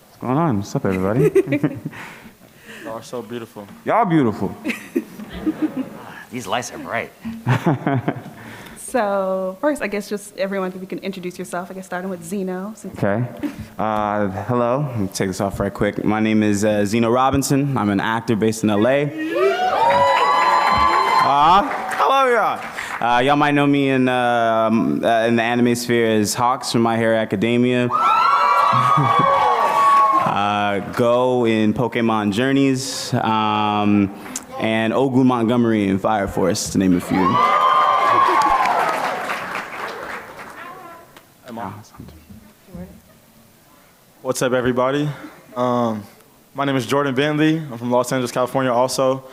What's going on? What's up, everybody? Y'all are so beautiful. Y'all beautiful. These lights are bright. So first, I guess just everyone, if you can introduce yourself. I guess starting with Zeno. Okay. Hello. Let me take this off right quick. My name is Zeno Robinson. I'm an actor based in LA. Hello, y'all. Y'all might know me in the anime sphere as Hawks from My Hero Academia. Go in Pokemon Journeys. And Ogu Montgomery in Fire Force, to name a few. What's up, everybody? My name is Jordan Bentley. I'm from Los Angeles, California also.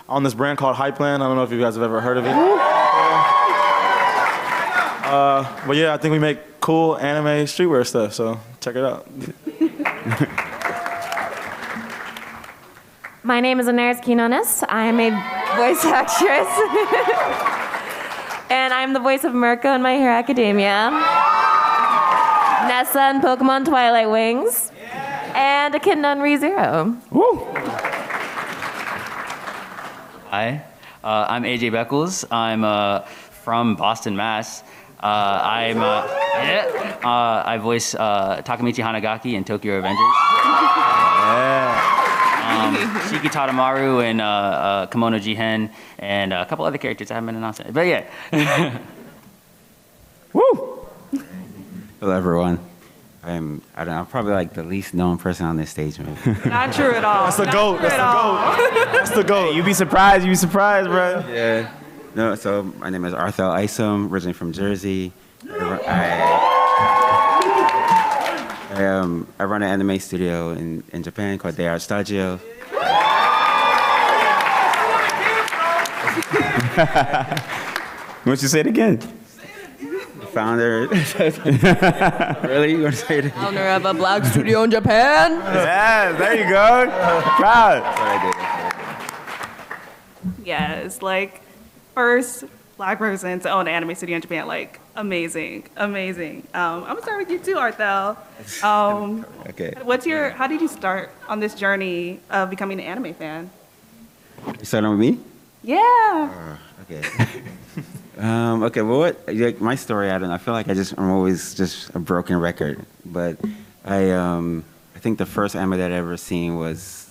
On this brand called Hypeland. I don't know if you guys have ever heard of it. But yeah, I think we make cool anime streetwear stuff, so check it out. My name is Anairis Quiñones. I am a voice actress. And I'm the voice of Mirko in My Hero Academia. Nessa in Pokemon Twilight Wings. And Echidna in ReZero. Woo! Hi, I'm AJ Beckles. I'm from Boston, Mass. I voice Takemichi Hanagaki in Tokyo Revengers. Shiki Tadamaru and Kimono Jihen and a couple other characters I haven't been announced yet. But yeah. Woo! Hello, everyone. I'm probably like the least known person on this stage, man. Not true at all. That's the GOAT. That's the GOAT. That's the GOAT. You be surprised, bro. Yeah. No, so my name is Arthell Isom, originally from Jersey. I run an anime studio in Japan called Day Art Studio. Won't you say it again? Founder. Really? You want to say it again? Founder of a black studio in Japan. Yeah, there you go. Proud. Yes, like first black person to own an anime studio in Japan. Like amazing, amazing. I'm gonna start with you too, Arthel. Okay. How did you start on this journey of becoming an anime fan? You starting with me? Yeah. Okay. Okay, well, my story, I don't know. I feel like I'm always just a broken record. But I think the first anime that I ever seen was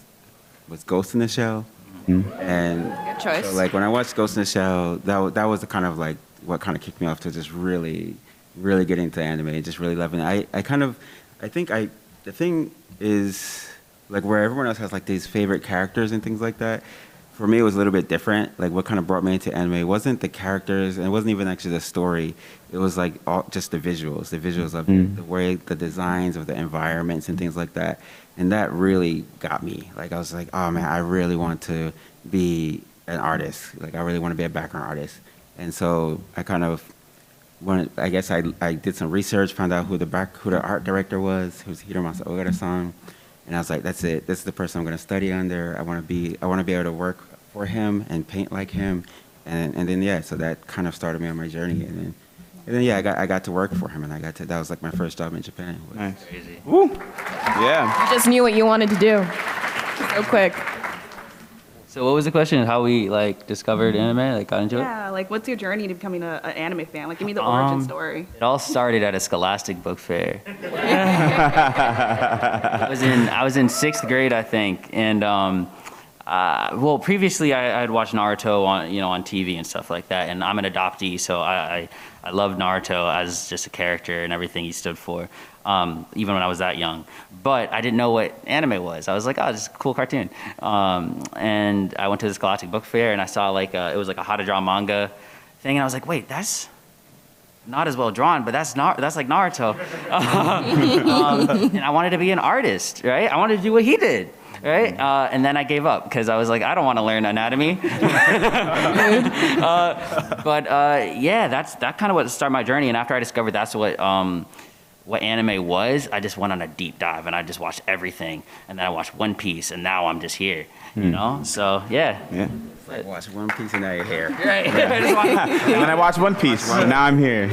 Ghost in the Shell. Mm-hmm. And Good choice. so, like, when I watched Ghost in the Shell, that was the kind of like what kind of kicked me off to just really, really get into anime and just really loving it. The thing is, like, where everyone else has like these favorite characters and things like that. For me, it was a little bit different. Like, what kind of brought me into anime wasn't the characters, and it wasn't even actually the story. It was like just the visuals of the way, the designs of the environments and things like that. And that really got me. Like, I was like, oh man, I really want to be an artist. Like, I really want to be a background artist. And so I kind of I did some research, found out who the art director was, who's Hiromasa Ogata-san. And I was like, that's it. This is the person I'm going to study under. I want to be able to work for him and paint like him. And then, yeah, so that kind of started me on my journey. And then yeah, I got to work for him. And that was like my first job in Japan. Nice. Crazy. Woo! Yeah. You just knew what you wanted to do. So quick. So what was the question? How we like discovered anime? Like got into it? Yeah, like what's your journey to becoming an anime fan? Like give me the origin story. It all started at a Scholastic book fair. I was in 6th grade, I think, and well, previously I had watched Naruto on TV and stuff like that, and I'm an adoptee, so I loved Naruto as just a character and everything he stood for, even when I was that young. But I didn't know what anime was. I was like, oh, this is a cool cartoon. And I went to the Scholastic book fair and I saw like it was like a how to draw manga thing, and I was like, wait, that's not as well drawn, but that's like Naruto. And I wanted to be an artist, right? I wanted to do what he did. Right? And then I gave up because I was like, I don't want to learn anatomy. Yeah, that kind of what started my journey. And after I discovered that's what anime was, I just went on a deep dive and I just watched everything. And then I watched One Piece, and now I'm just here, you know? So, yeah. Like watch One Piece and now you're here. Right. And then I watched One Piece, and now I'm here.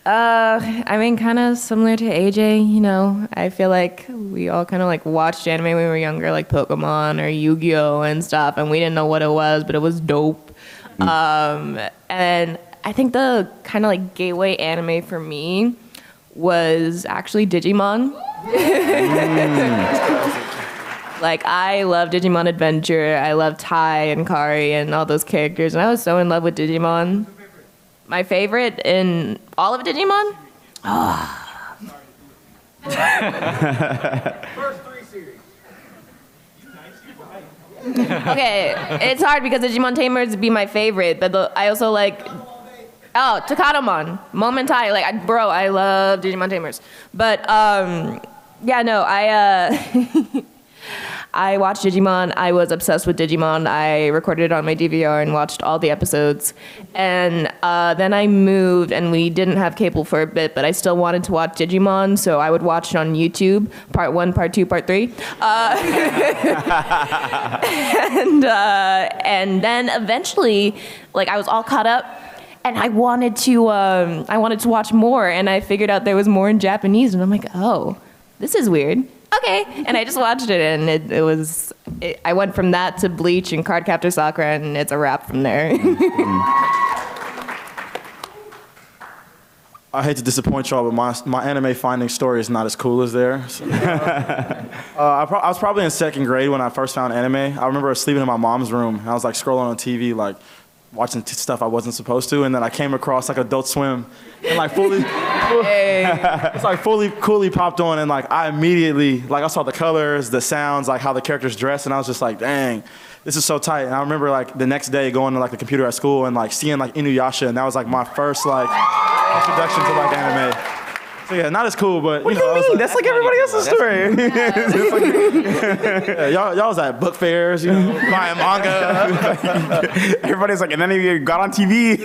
I mean, kind of similar to AJ, you know. I feel like we all kind of like watched anime when we were younger, like Pokemon or Yu-Gi-Oh and stuff, and we didn't know what it was, but it was dope. And I think the kind of like gateway anime for me was actually Digimon. Like, I love Digimon Adventure. I love Tai and Kari and all those characters, and I was so in love with Digimon. My favorite in all of Digimon? First 3 series. Okay, it's hard because Digimon Tamers would be my favorite, but I also like... Oh, Takadomon, Momentai, like, I love Digimon Tamers. But, yeah, no, I watched Digimon. I was obsessed with Digimon. I recorded it on my DVR and watched all the episodes. And then I moved, and we didn't have cable for a bit, but I still wanted to watch Digimon, so I would watch it on YouTube, part 1, part 2, part 3. And then eventually, like, I was all caught up, and I wanted to watch more, and I figured out there was more in Japanese, and I'm like, oh, this is weird. Okay, and I just watched it, and I went from that to Bleach and Cardcaptor Sakura, and it's a wrap from there. I hate to disappoint y'all, but my anime finding story is not as cool as theirs. So, I was probably in 2nd grade when I first found anime. I remember sleeping in my mom's room, and I was like scrolling on TV, like watching stuff I wasn't supposed to, and then I came across like Adult Swim, and like it's like fully coolly popped on, and like I immediately, like I saw the colors, the sounds, like how the characters dress, and I was just like, dang, this is so tight. And I remember like the next day going to like the computer at school and like seeing like Inuyasha, and that was like my first like introduction to like anime. So yeah, not as cool, but What do you mean? That's like everybody else's story. yeah, y'all was at book fairs, you know, buying manga. Everybody's like, and then you got on TV.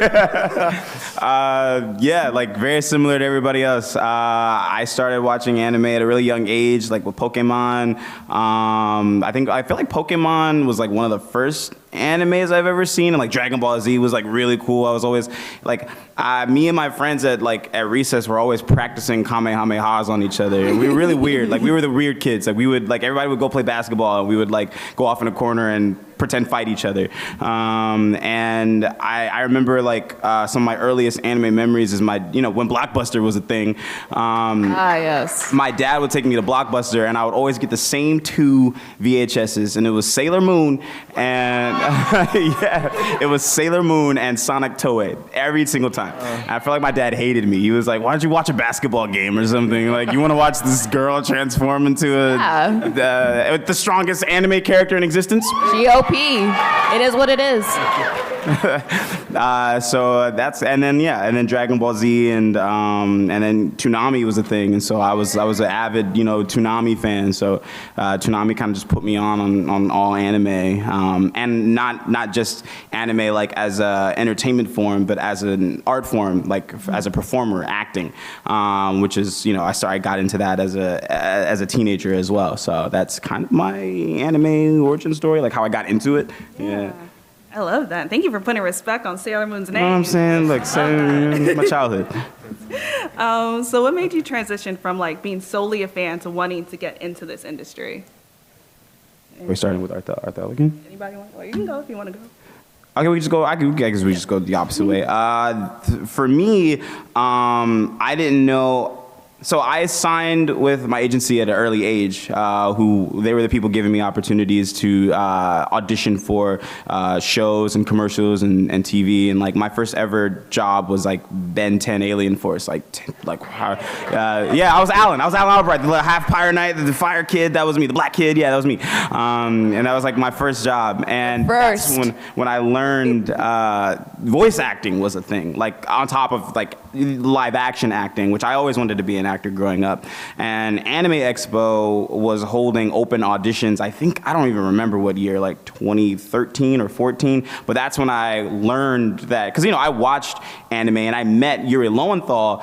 Yeah, like very similar to everybody else. I started watching anime at a really young age, like with Pokemon. I feel like Pokemon was like one of the first animes I've ever seen, and like Dragon Ball Z was like really cool. I was always like, me and my friends at recess were always practicing Kamehamehas on each other, and we were really weird. Like we were the weird kids. Like we would everybody would go play basketball, and we would like go off in a corner and pretend fight each other. And I remember like some of my earliest anime memories is when Blockbuster was a thing. Yes. My dad would take me to Blockbuster, and I would always get the same 2 VHSs, and it was Sailor Moon and yeah, it was Sailor Moon and Sonic Toei every single time. And I felt like my dad hated me. He was like, "Why don't you watch a basketball game or something? Like, you want to watch this girl transform into the strongest anime character in existence?" GOP. It is what it is. So that's and then Dragon Ball Z and then Toonami was a thing, and so I was an avid Toonami fan. So Toonami kind of just put me on all anime, and not just anime like as a entertainment form, but as an art form, like as a performer, acting, which is I got into that as a teenager as well. So that's kind of my anime origin story, like how I got into it. Yeah. I love that. Thank you for putting respect on Sailor Moon's name. You know what I'm saying? Like, my childhood. So what made you transition from like being solely a fan to wanting to get into this industry? We're starting with Arthel again? Anybody want to go? You can go if you want to go. Okay, we just go. I guess we just go the opposite way. For me, I didn't know. So I signed with my agency at an early age, who they were the people giving me opportunities to audition for shows and commercials and TV. And like my first ever job was like Ben 10 Alien Force. I was Alan. I was Alan Albright, the half pirate knight, the fire kid. That was me. The black kid. Yeah, that was me. And that was like my first job. And that's when I learned voice acting was a thing. Like on top of like live action acting, which I always wanted to be an actor. actor growing up. And Anime Expo was holding open auditions, I don't even remember what year, like 2013 or 14, but that's when I learned that, because, I watched anime and I met Yuri Lowenthal,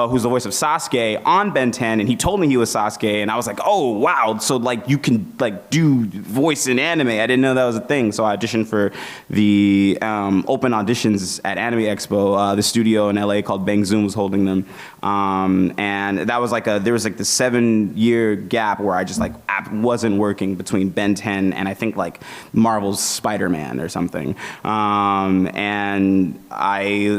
who's the voice of Sasuke, on Ben 10, and he told me he was Sasuke, and I was like, oh, wow, so, like, you can, like, do voice in anime. I didn't know that was a thing, so I auditioned for the open auditions at Anime Expo. The studio in LA called Bang Zoom was holding them, and that was like there was like the 7-year gap where I just like wasn't working between Ben 10 and I think like Marvel's Spider-Man or something, and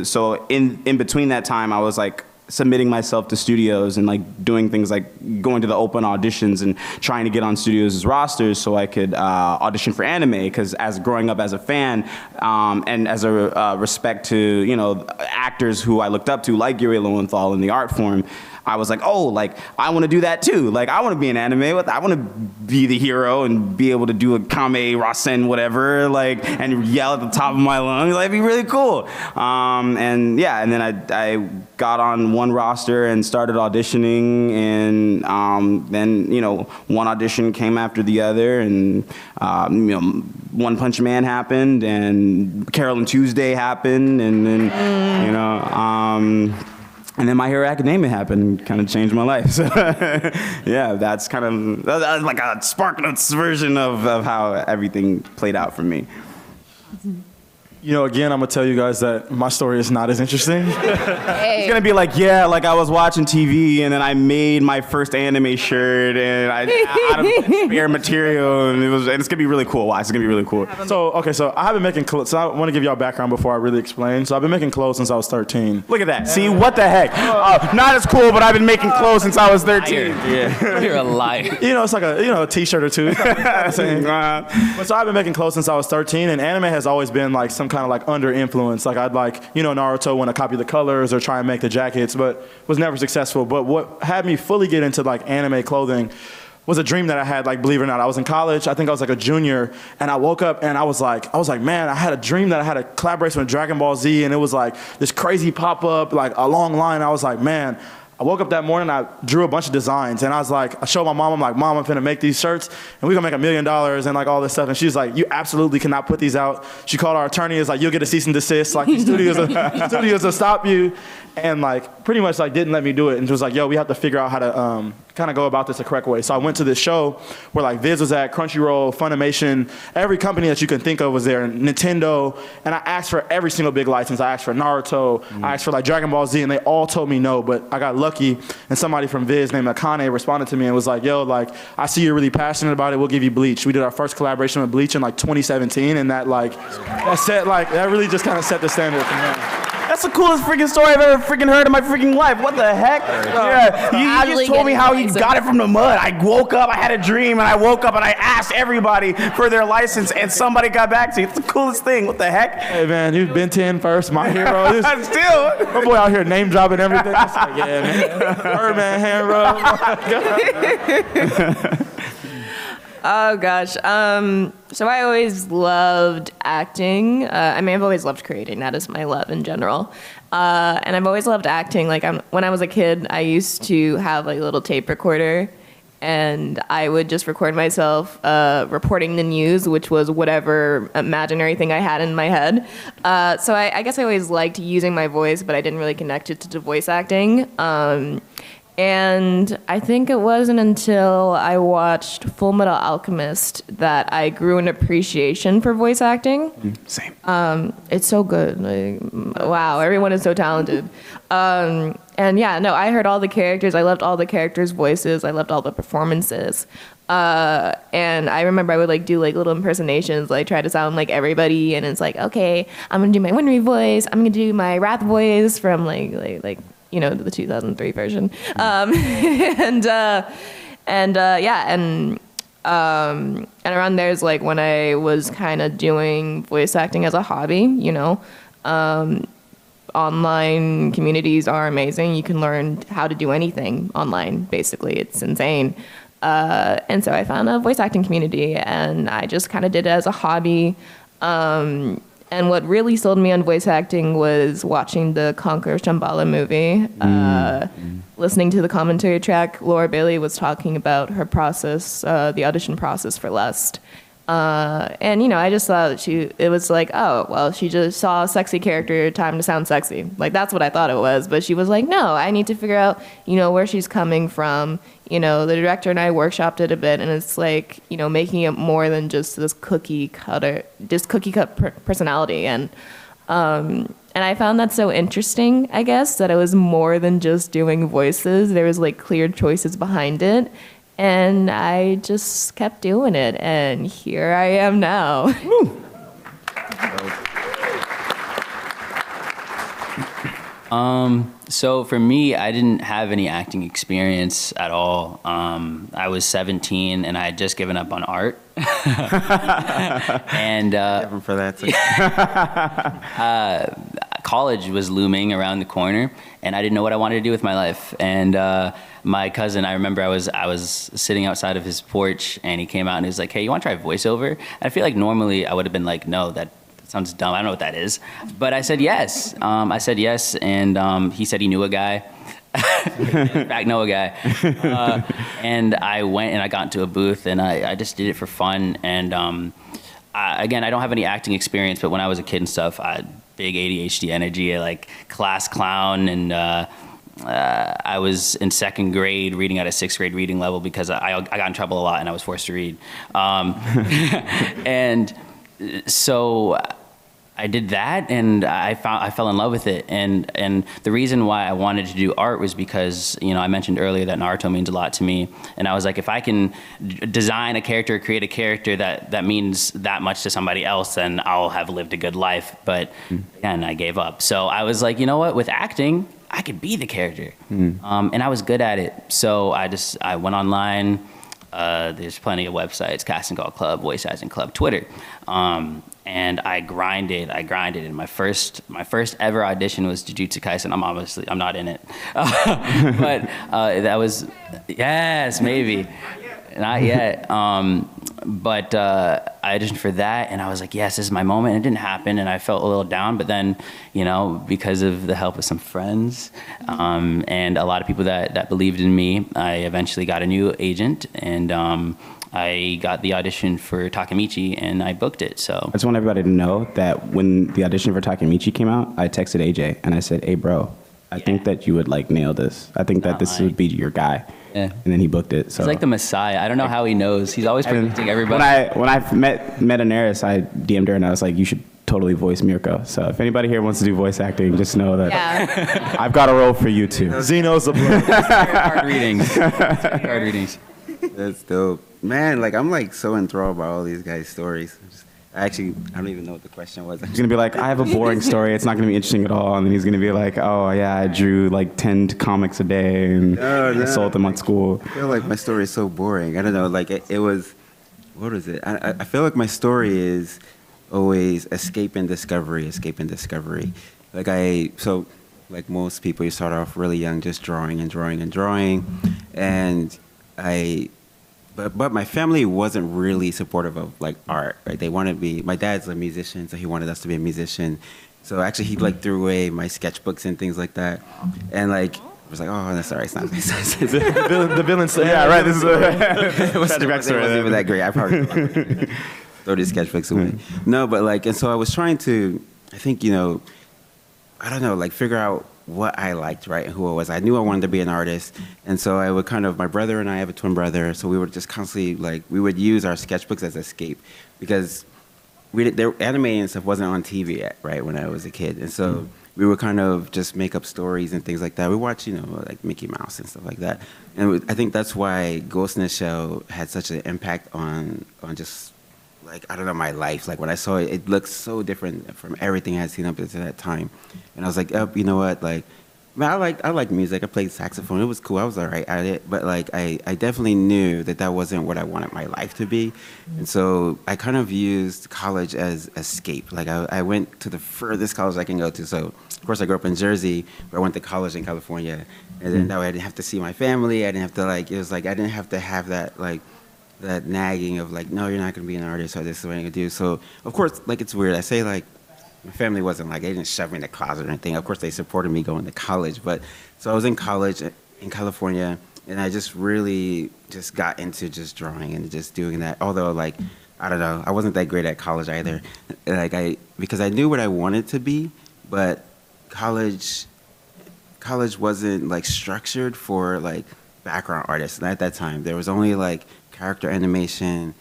so in between that time I was like submitting myself to studios and like doing things like going to the open auditions and trying to get on studios' rosters so I could audition for anime, because as growing up as a fan and as a respect to actors who I looked up to like Yuri Lowenthal in the art form, I was like, oh, like, I want to do that too. Like, I want to be an anime. I want to be the hero and be able to do a Kame, Rasen, whatever, like, and yell at the top of my lungs. Like, it'd be really cool. And then I got on one roster and started auditioning, and then, one audition came after the other, and, One Punch Man happened, and Carol and Tuesday happened, and then, and then My Hero Academia happened and kind of changed my life. So, yeah, that's kind of like a SparkNotes version of how everything played out for me. Again, I'm going to tell you guys that my story is not as interesting. It's going to be like, yeah, like I was watching TV and then I made my first anime shirt and out of spare material, and it's going to be really cool. Why? It's going to be really cool. So I have been making clothes. So I want to give y'all background before I really explain. So I've been making clothes since I was 13. Look at that. See, what the heck? Not as cool, but I've been making clothes since I was 13. Yeah. You're a liar. It's like a t-shirt or two. But so I've been making clothes since I was 13, and anime has always been like some kind of like under influence. Like I'd like, Naruto want to copy the colors or try and make the jackets, but was never successful. But what had me fully get into like anime clothing was a dream that I had, like, believe it or not. I was in college, I think I was like a junior, and I woke up and I was like, man, I had a dream that I had a collaboration with Dragon Ball Z, and it was like this crazy pop-up, like a long line. I was like, man, I woke up that morning, I drew a bunch of designs, and I was like, I showed my mom, I'm like, Mom, I'm finna make these shirts, and we're gonna make $1 million and like all this stuff. And she's like, you absolutely cannot put these out. She called our attorney, is like, you'll get a cease and desist, like these studios will stop you. And like pretty much like didn't let me do it, and was like, yo, we have to figure out how to kind of go about this the correct way. So I went to this show where like Viz was at, Crunchyroll, Funimation, every company that you can think of was there, Nintendo, and I asked for every single big license. I asked for Naruto, I asked for like Dragon Ball Z, and they all told me no, but I got lucky, and somebody from Viz named Akane responded to me and was like, yo, like, I see you're really passionate about it, we'll give you Bleach. We did our first collaboration with Bleach in like 2017, and that really just kind of set the standard from there. That's the coolest freaking story I've ever freaking heard in my freaking life. What the heck? Yeah, you just told me how he got it from the mud. I woke up, I had a dream, and I woke up and I asked everybody for their license, and somebody got back to you. It's the coolest thing. What the heck? Hey, man, you've been 10 first, my hero. Still. My boy out here name dropping everything. It's like, yeah, man. Birdman, hand rub. Oh gosh. So I always loved acting. I've always loved creating. That is my love in general. And I've always loved acting. Like when I was a kid, I used to have like a little tape recorder, and I would just record myself reporting the news, which was whatever imaginary thing I had in my head. So I guess I always liked using my voice, but I didn't really connect it to voice acting. And I think it wasn't until I watched Full Metal Alchemist that I grew an appreciation for voice acting. Same. It's so good. Like, wow, everyone is so talented. And yeah, no, I heard all the characters. I loved all the characters' voices. I loved all the performances. And I remember I would like do like little impersonations, like try to sound like everybody. And it's like, okay, I'm gonna do my Winry voice. I'm gonna do my Wrath voice from like the 2003 version. And around there's like when I was kind of doing voice acting as a hobby, online communities are amazing. You can learn how to do anything online, basically. It's insane. And so I found a voice acting community, and I just kind of did it as a hobby. And And what really sold me on voice acting was watching the Conquer Shambhala movie. Listening to the commentary track, Laura Bailey was talking about her process, the audition process for Lust. And, you know, I just thought it was like, oh, well, she just saw a sexy character, time to sound sexy. Like, that's what I thought it was. But she was like, no, I need to figure out, you know, where she's coming from. You know, the director and I workshopped it a bit, and it's like, you know, making it more than just this cookie cut personality. And I found that so interesting, I guess, that it was more than just doing voices. There was like clear choices behind it. And I just kept doing it, and here I am now. So for me, I didn't have any acting experience at all. I was 17 and I had just given up on art. And For that. college was looming around the corner, and I didn't know what I wanted to do with my life. And my cousin, I remember I was sitting outside of his porch, and he came out and he was like, "Hey, you want to try voiceover?" And I feel like normally I would have been like, "No, that sounds dumb. I don't know what that is." But I said yes. And he said he knew a guy. In fact, know a guy. And I went and I got into a booth, and I just did it for fun. And again, I don't have any acting experience, but when I was a kid and stuff, I had big ADHD energy, like class clown, and I was in second grade reading at a sixth grade reading level because I got in trouble a lot and I was forced to read. And so I did that, and I fell in love with it. And the reason why I wanted to do art was because, you know, I mentioned earlier that Naruto means a lot to me, and I was like, if I can design a character, create a character that means that much to somebody else, then I'll have lived a good life. But again, I gave up. So I was like, you know what? With acting, I could be the character, and I was good at it. So I went online. There's plenty of websites: Casting Call Club, Voice Acting Club, Twitter. And I grinded, and my first ever audition was Jujutsu Kaisen. I'm not in it. But that was, yes, maybe. Not yet. But I auditioned for that, and I was like, yes, this is my moment. It didn't happen, and I felt a little down. But then, you know, because of the help of some friends and a lot of people that believed in me, I eventually got a new agent, and I got the audition for Takemichi, and I booked it. So I just want everybody to know that when the audition for Takemichi came out, I texted AJ and I said, "Hey, bro, I think that you would like nail this. I think that this would be your guy." Yeah. And then he booked it. So he's like the Messiah. I don't know how he knows. He's always predicting everybody. When I met Anairis, I DM'd her and I was like, "You should totally voice Mirko." So if anybody here wants to do voice acting, just know that I've got a role for you too. Zeno's a blood. Hard readings. Hard readings. That's dope. Man, like, I'm like so enthralled by all these guys' stories. I don't even know what the question was. He's going to be like, "I have a boring story. It's not going to be interesting at all." And then he's going to be like, "Oh, yeah, I drew like 10 comics a day and I sold them at school." I feel like my story is so boring. I don't know, like it was, what is it? I feel like my story is always escape and discovery. Like most people, you start off really young, just drawing. And But my family wasn't really supportive of like art, right? They wanted my dad's a musician, so he wanted us to be a musician. So actually he like threw away my sketchbooks and things like that. And like, I was like, "Oh, that's all right, it's not The villain said, Yeah, right. This is it wasn't even that great. I probably throw these sketchbooks away. No, but like, and so I was trying to, I think, you know, I don't know, like figure out what I liked, right, and who I was. I knew I wanted to be an artist, and so I would my brother and I have a twin brother, so we would just constantly, like, we would use our sketchbooks as escape, because anime and stuff wasn't on TV yet, right, when I was a kid, and so we would kind of just make up stories and things like that. We watch, you know, like Mickey Mouse and stuff like that, and I think that's why Ghost in the Shell had such an impact on just, like, I don't know, my life. Like, when I saw it, it looked so different from everything I had seen up to that time. And I was like, "Oh, you know what? Like, man, I like music. I played saxophone. It was cool. I was all right at it. But, like, I definitely knew that wasn't what I wanted my life to be. And so I kind of used college as escape. Like, I went to the furthest college I can go to. So, of course, I grew up in Jersey, but I went to college in California. And then that way I didn't have to see my family. I didn't have to, like, it was like I didn't have to have that, like, that nagging of like, "No, you're not going to be an artist, or this is what I'm going to do." So, of course, like, it's weird. I say, like, my family wasn't like, they didn't shove me in the closet or anything. Of course, they supported me going to college. But so I was in college in California, and I just really just got into just drawing and just doing that. Although, like, I don't know, I wasn't that great at college either. Like, because I knew what I wanted to be, but college wasn't like structured for like background artists. And at that time, there was only like character animation,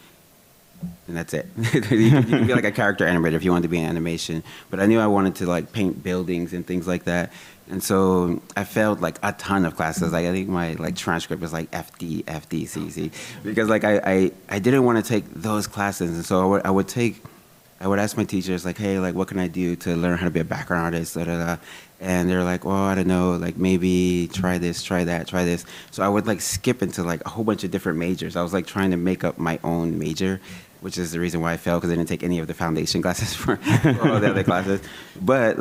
and that's it. You could be like a character animator if you wanted to be in animation. But I knew I wanted to like paint buildings and things like that. And so I failed like a ton of classes. Like I think my like transcript was like FD, CC, because like I didn't want to take those classes. And so I would ask my teachers like, hey, like what can I do to learn how to be a background artist? Da, da, da. And they're like, well, I don't know, like maybe try this, try that, try this. So I would like skip into like a whole bunch of different majors. I was like trying to make up my own major, which is the reason why I failed, because I didn't take any of the foundation classes for all the other classes. But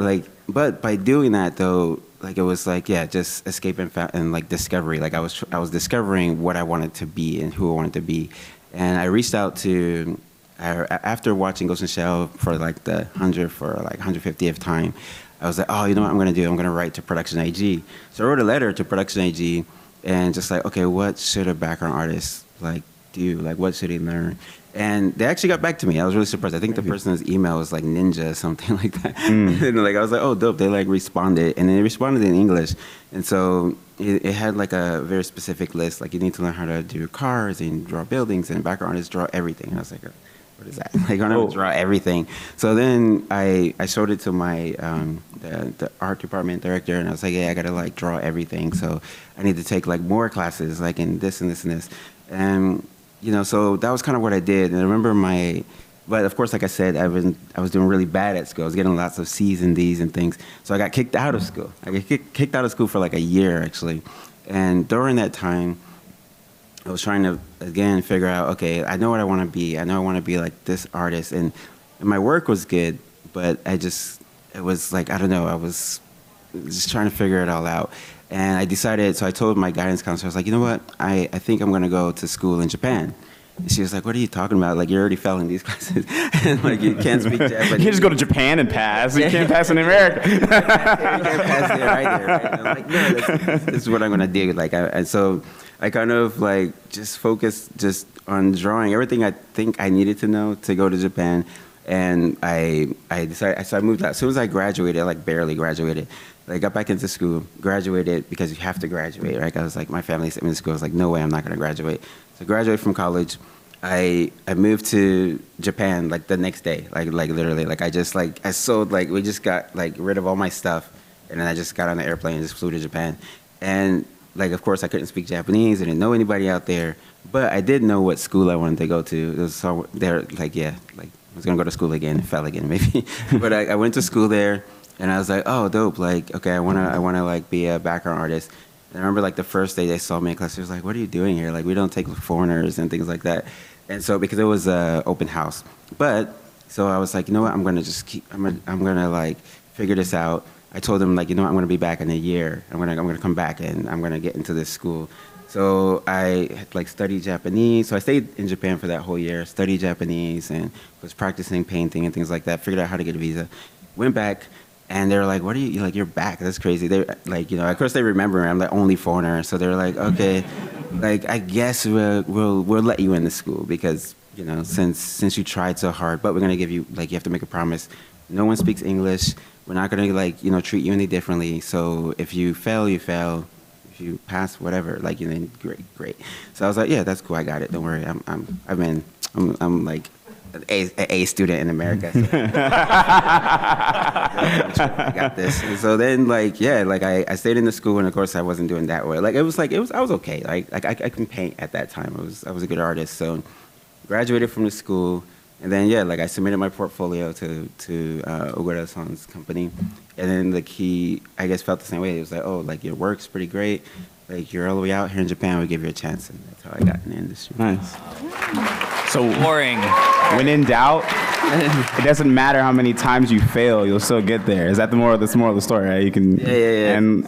by doing that though, like it was like, yeah, just escape and like discovery. Like I was discovering what I wanted to be and who I wanted to be. And I reached out to, after watching Ghost in the Shell for like the 150th time, I was like, oh, you know what I'm gonna do? I'm gonna write to Production AG. So I wrote a letter to Production AG and just like, okay, what should a background artist like do? Like what should he learn? And they actually got back to me. I was really surprised. I think the person's email was like Ninja, something like that. And like I was like, oh, dope. They like responded, and they responded in English. And so it had like a very specific list. Like you need to learn how to do cars and draw buildings, and background artists draw everything. And I was like, what is that? Like I don't draw everything. So then I showed it to my the art department director, and I was like, yeah, I gotta like draw everything. So I need to take like more classes, like in this and this and this. And you know, so that was kind of what I did. And I remember but of course, like I said, I was doing really bad at school. I was getting lots of C's and D's and things. So I got kicked out of school. I got kicked out of school for like a year, actually. And during that time, I was trying to, again, figure out, okay, I know what I want to be. I know I want to be like this artist. And my work was good, but it was like, I don't know, I was just trying to figure it all out. And I decided, so I told my guidance counselor, I was like, you know what, I think I'm going to go to school in Japan. And she was like, what are you talking about? Like, you're already failing these classes. And like, you can't speak Japanese. You can't just go to Japan and pass. You can't pass in America. You can't pass there, right? And I'm like, no, this is what I'm going to do. Like, and so I kind of like just focused just on drawing everything I think I needed to know to go to Japan. And I decided, so I moved out. As soon as I graduated, like barely graduated, I got back into school, graduated because you have to graduate, right? I was like, my family sent me to school. I was like, no way, I'm not going to graduate. So I graduated from college. I moved to Japan like the next day, like literally. Like I sold, like we just got like rid of all my stuff. And then I just got on the airplane and just flew to Japan. And like, of course, I couldn't speak Japanese. I didn't know anybody out there. But I did know what school I wanted to go to. It was so there, like, yeah, like I was going to go to school again, fell again maybe. But I went to school there. And I was like, oh, dope. Like, okay, I wanna like be a background artist. And I remember like the first day they saw me in class, they was like, what are you doing here? Like, we don't take foreigners and things like that. And so, because it was an open house. But, so I was like, you know what, I'm gonna like figure this out. I told them like, you know what, I'm gonna be back in a year. I'm gonna come back and I'm gonna get into this school. So I like studied Japanese. So I stayed in Japan for that whole year, studied Japanese and was practicing painting and things like that, figured out how to get a visa. Went back. And they were like, what are you, like, you're back. That's crazy. They like, you know, of course they remember me. I'm the only foreigner. So they're like, okay, like, I guess we'll let you in the school because, you know, since you tried so hard, but we're going to give you, like, you have to make a promise. No one speaks English. We're not going to, like, you know, treat you any differently. So if you fail, you fail. If you pass, whatever, like, you know, great. So I was like, yeah, that's cool. I got it. Don't worry. I'm like, an A student in America. So. I got this. And so then, like, yeah, like I stayed in the school, and of course I wasn't doing that well. Like I was okay. Like I can paint at that time. I was a good artist. So graduated from the school, and then yeah, like I submitted my portfolio to Ogura-san's company, and then like he, I guess, felt the same way. He was like, oh, like your work's pretty great. like you're all the way out here in Japan, we give you a chance, and that's how I got in the industry. Nice. So Boring. when in doubt, it doesn't matter how many times you fail, you'll still get there. Is that the moral of the story, right? You can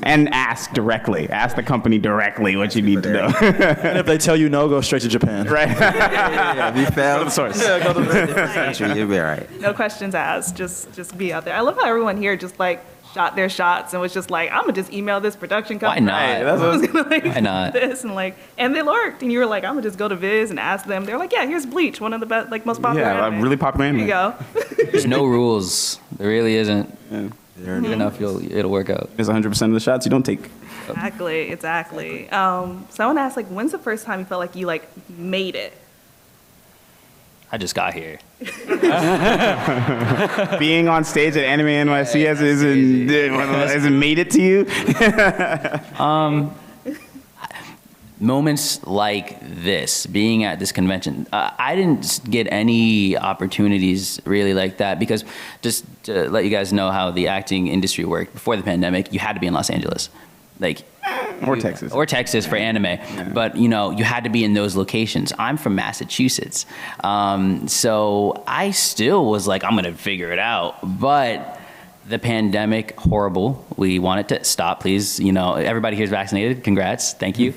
and ask directly. Ask the company directly what you need to know. And if they tell you no, go straight to Japan. Right. If you fail, Go to the source. you'll be all right. No questions asked. Just be out there. I love how everyone here just like shot their shots and was just like, I'm gonna just email this production Why company. not? That's what- I was gonna, like, Why not? This and like, and they lurked, and you were like, I'm gonna just go to Viz and ask them. They're like, yeah, here's Bleach, one of the best, like most popular. Yeah, anime. really popular There you anime. go. There's no rules. There really isn't. Yeah. Good enough, it'll work out. There's 100% of the shots you don't take. Exactly. Someone asked, like, when's the first time you felt like you like made it? I just got here. Being on stage at Anime NYC hasn't made it to you. Moments like this, being at this convention, I didn't get any opportunities really like that because just to let you guys know how the acting industry worked before the pandemic, you had to be in Los Angeles. Like, Or Texas. Or Texas for anime. But, you know, you had to be in those locations. I'm from Massachusetts. So I still was like, I'm going to figure it out. But the pandemic, horrible. We want it to stop, please. You know, everybody here is vaccinated. Congrats. Thank you.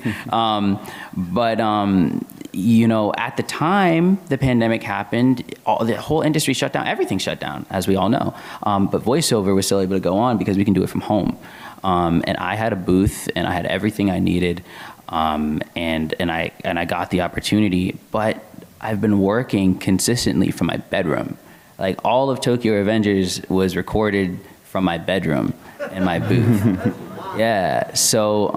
You know, at the time the pandemic happened, the whole industry shut down. Everything shut down, as we all know. But voiceover was still able to go on because we can do it from home. And I had a booth and I had everything I needed. And I got the opportunity, but I've been working consistently from my bedroom. Like all of Tokyo Revengers was recorded from my bedroom in my booth. Yeah, so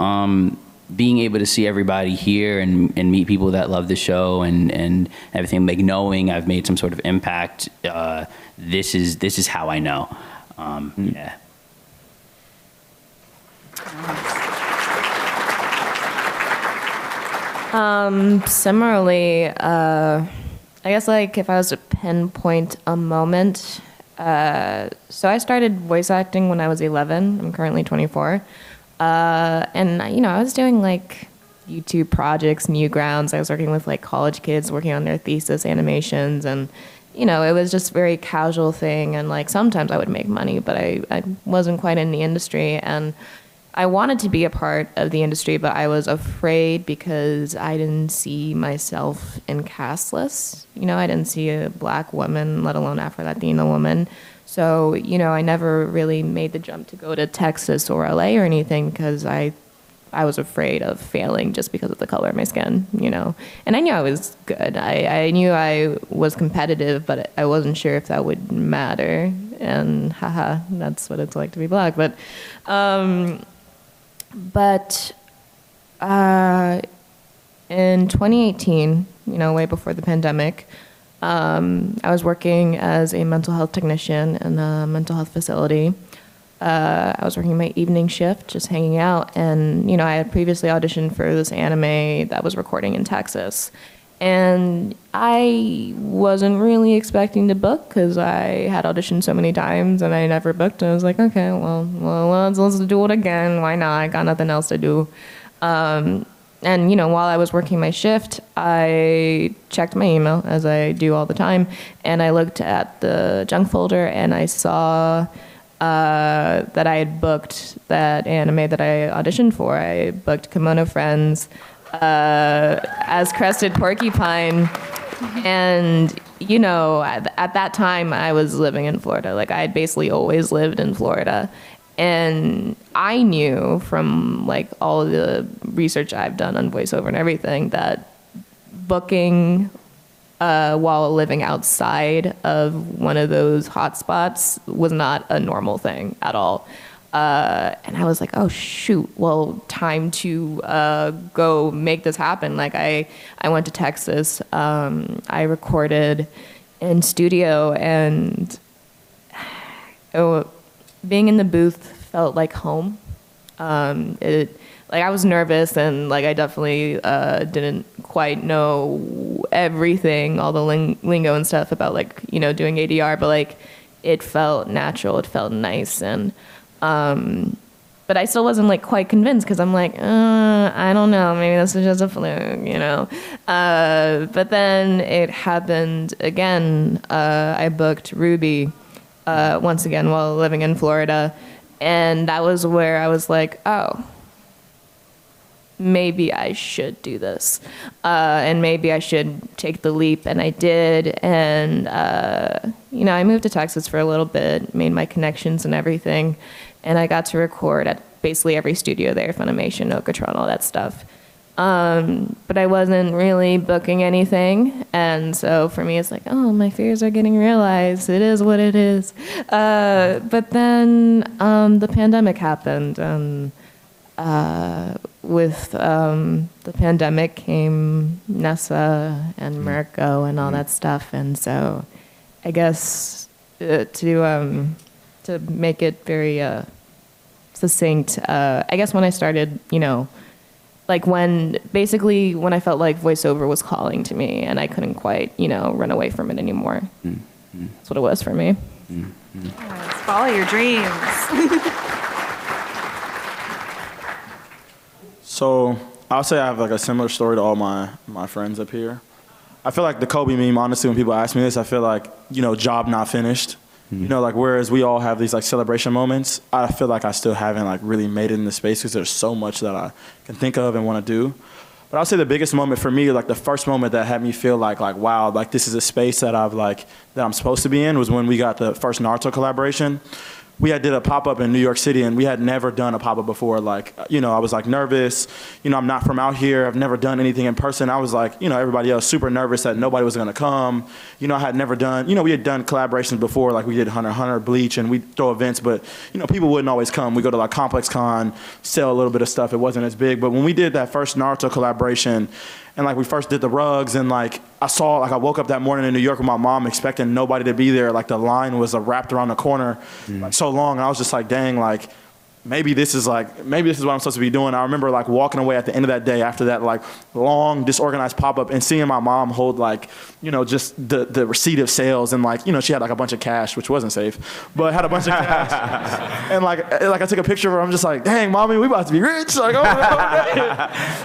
being able to see everybody here and meet people that love the show and everything, like knowing I've made some sort of impact, this is how I know. Yeah. Similarly, I guess like if I was to pinpoint a moment, so I started voice acting when I was 11. I'm currently 24. And, you know, I was doing like YouTube projects, Newgrounds. I was working with like college kids working on their thesis animations. And, you know, it was just a very casual thing. And like sometimes I would make money, but I wasn't quite in the industry. And I wanted to be a part of the industry, but I was afraid because I didn't see myself in cast lists. You know, I didn't see a black woman, let alone Afro-Latina woman. So, you know, I never really made the jump to go to Texas or LA or anything because I was afraid of failing just because of the color of my skin, you know. And I knew I was good. I knew I was competitive, but I wasn't sure if that would matter. And haha, that's what it's like to be black. But in 2018, you know, way before the pandemic, I was working as a mental health technician in a mental health facility. I was working my evening shift, just hanging out, and you know, I had previously auditioned for this anime that was recording in Texas, and I wasn't really expecting to book because I had auditioned so many times and I never booked. And I was like, okay, well, let's do it again. Why not? I got nothing else to do. And, you know, while I was working my shift, I checked my email, as I do all the time, and I looked at the junk folder, and I saw that I had booked that anime that I auditioned for. I booked Kimono Friends as Crested Porcupine, and, you know, at that time, I was living in Florida. Like, I had basically always lived in Florida. And I knew from like all of the research I've done on voiceover and everything that booking while living outside of one of those hotspots was not a normal thing at all. And I was like, oh shoot, well, time to go make this happen. Like I went to Texas, I recorded in studio, and being in the booth felt like home. Like I was nervous, and like I definitely didn't quite know everything, all the lingo and stuff about like, you know, doing ADR, but like it felt natural, it felt nice. And but but I still wasn't like quite convinced because I'm like, I don't know, maybe this is just a fluke, you know. But then it happened again. I booked RWBY once again while living in Florida, and that was where I was like, oh, maybe I should do this, and maybe I should take the leap, and I did, and you know, I moved to Texas for a little bit, made my connections and everything, and I got to record at basically every studio there, Funimation, Okatron, all that stuff. But I wasn't really booking anything, and so for me, it's like, oh, my fears are getting realized. It is what it is. But then the pandemic happened, and with the pandemic came Nessa and Mirko and all that stuff, and so I guess to make it very succinct, I guess when I started, you know, like when I felt like voiceover was calling to me and I couldn't quite, you know, run away from it anymore. That's what it was for me. Yes, follow your dreams. So I'll say I have like a similar story to all my friends up here. I feel like the Kobe meme, honestly, when people ask me this, I feel like, you know, job not finished. You know, like whereas we all have these like celebration moments, I feel like I still haven't like really made it in the space because there's so much that I can think of and want to do. But I'll say the biggest moment for me, like the first moment that had me feel like wow, like this is a space that that I'm supposed to be in, was when we got the first Naruto collaboration. We had did a pop-up in New York City, and we had never done a pop-up before. Like, you know, I was like nervous. You know, I'm not from out here. I've never done anything in person. I was like, you know, everybody else super nervous that nobody was gonna come. You know, I had never done, you know, we had done collaborations before, like we did Hunter x Hunter, Bleach, and we'd throw events, but, you know, people wouldn't always come. We go to like Complex Con, sell a little bit of stuff. It wasn't as big. But when we did that first Naruto collaboration, and like we first did the rugs, and like I woke up that morning in New York with my mom expecting nobody to be there. Like the line was wrapped around the corner like so long. And I was just like, dang, like maybe this is what I'm supposed to be doing. I remember like walking away at the end of that day after that like long disorganized pop-up and seeing my mom hold like, you know, just the receipt of sales, and like, you know, she had like a bunch of cash, which wasn't safe, but had a bunch of cash. And like I took a picture of her. I'm just like, dang, mommy, we about to be rich. Like, oh,